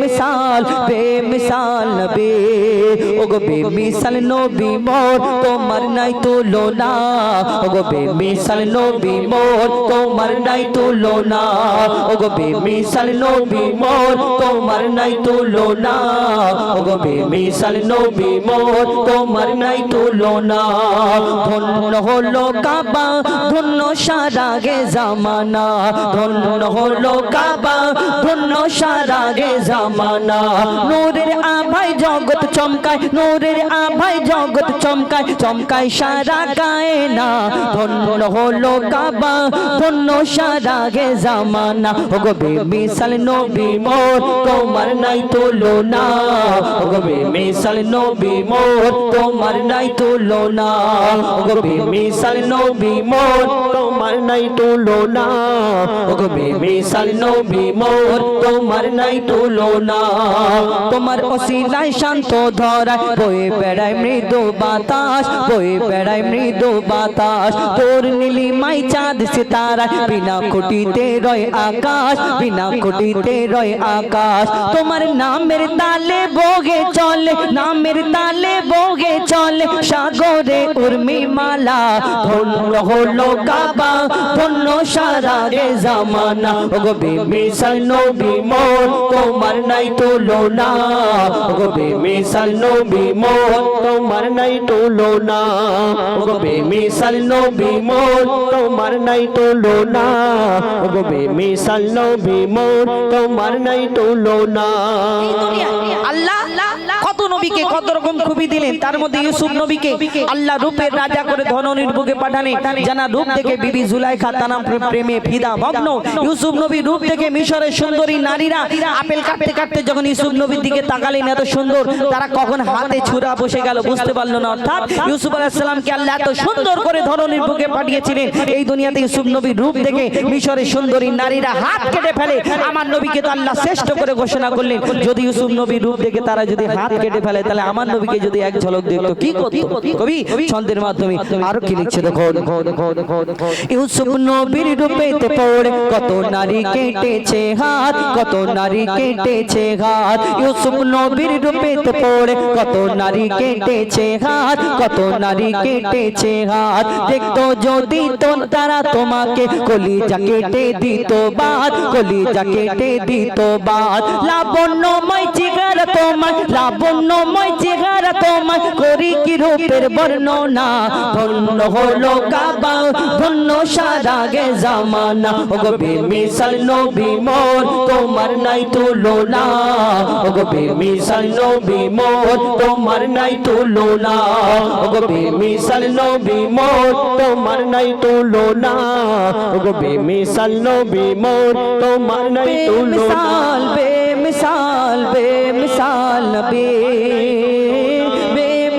बेमिसाल बेमिसाल नबी ओगो बेमिसाल नबी मोर তোমার নাই তুলনা ওগো বেমিসাল নবী মোর তোমার নাই তুলনা ওগো বেমিসাল নবী মোর তোমার নাই তুলনা ওগো বেমিসাল নবী মোর তোমার নাই তুলনা ধন্য হলো কাবা ধন্য সারা গে জামানা ধন্য হলো কাবা ধন্য সারা গে জামানা নূরের আভায় জগৎ চমকায় নূরের আভায় জগৎ চমকায় চমকায় সারা কায়না ধন্য হলো কাবা ধন্য সারা গে জামানা ওগো বেমিসাল নবী মোর তোমার নাই তুলনা ওগো বেমিসাল নবী মোর তোমার নাই তুলনা ওগো বেমিসাল নবী মোর তোমার নাই তুলনা ওগো বেমিসাল নবী মোর তোমার নাই তুলনা তোমার ওসিলায় শান্ত ধরায় বয়ে বেড়ায় মৃদু বাতাস বয়ে বেড়ায় মৃদু বাতাস তোর নীলিমায় চাঁদ সিতারা বিনা খুঁটিতে রয় আকাশ বিনা খুঁটিতে রয় আকাশ তোমার নামের তালে বগে চলে নামের তালে বগে চলে সাগরে উর্মি মালা ধন্য হলো কাবা ধন্য সারা গে জামানা ওগো বেমিসাল নবী মোর তোমার নাই তুলনা ওগো বেমিসাল নবী মোর তোমার নাই তুলনা ওগো বেমিসাল নবী মোর তোমার নাই তুলনা ওগো বেমিসাল নবী মোর তোমার নাই তুলনা আল্লাহ কত নবীকে কত রকম খুবই দিলেন তার মধ্যে ইউসুফ নবীকে আল্লাহ রূপের রাজা করে ধননির বুকে পাঠালেন জানা রূপ থেকে বিবি জুলাইখা তার প্রেমে ফিদা ভগ্ন ইউসুফ নবীর রূপ থেকে মিশরের সুন্দরী নারীরা আপেল কাটতে কাটতে যখন ইউসুফ নবীর দিকে তাকালেন এত সুন্দর তারা কখন হাতে ছুরা বসে গেল বুঝতে পারলো না অর্থাৎ ইউসুফ আলাইহিস সালামকে আল্লাহ এত সুন্দর করে ধননির বুকে পাঠিয়েছিলেন এই দুনিয়াতে ইউসুফ নবীর রূপ দেখে মিশরের সুন্দরী নারীরা হাত কেটে ফেলে আমার নবীকে তো আল্লাহ শ্রেষ্ঠ করে ঘোষণা করলেন যদি ইউসুফ নবীর রূপ দেখে তারা যদি হাত কেটে ফেলে তাহলে আমার নবীকে যদি এক ঝলক দেখতো কি করতো কবি ছন্দের মাধ্যমে আরো কি লিখছে দেখো ইউসুফ নবীর রূপেতে পড়ে কত নারী কেটেছে হাত কত নারী কেটেছে হাত ইউসুফ নবীর রূপেতে পড়ে কত নারী কেটেছে হাত কত নারী কেটেছে হাত দেখতো যদি তো তারা তোমাকে কলিজা কেটে দিত বাদ কলিজা কেটে দিত বাদ লাবণ্যময় চেহারা তোমার লাবণ্যময় চেহারা তোমার করি কি রূপের বর্ণনা ধন্য হলো কাবা ধন্য সারা গে জামানা ওগো বেমিসাল নবী মোর তোমার নাই তুলনা ওগো বেমিসাল নবী মোর তোমার নাই তুলনা ওগো বেমিসাল নবী মোর তোমার নাই তুলনা ওগো বেমিসাল নবী মোর তোমার নাই তুলনা বেমিসাল বেমিসাল নবী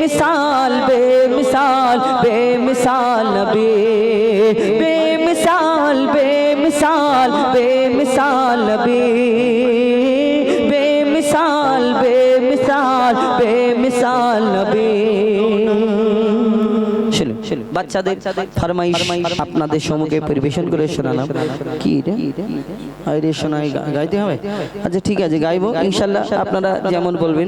बेमिसाल बेमिसाल बेमिसाल नबी बेमिसाल बेमिसाल बेमिसाल नबी बेमिसाल बेमिसाल बेमिसाल नबी বাচ্চাদের ফরমাইশ আপনাদের সম্মুখে পরিবেশন করে শোনালাম কি রে আরে শোনাই গাইতে হবে আচ্ছা ঠিক আছে গাইবো ইনশাআল্লাহ আপনারা যেমন বলবেন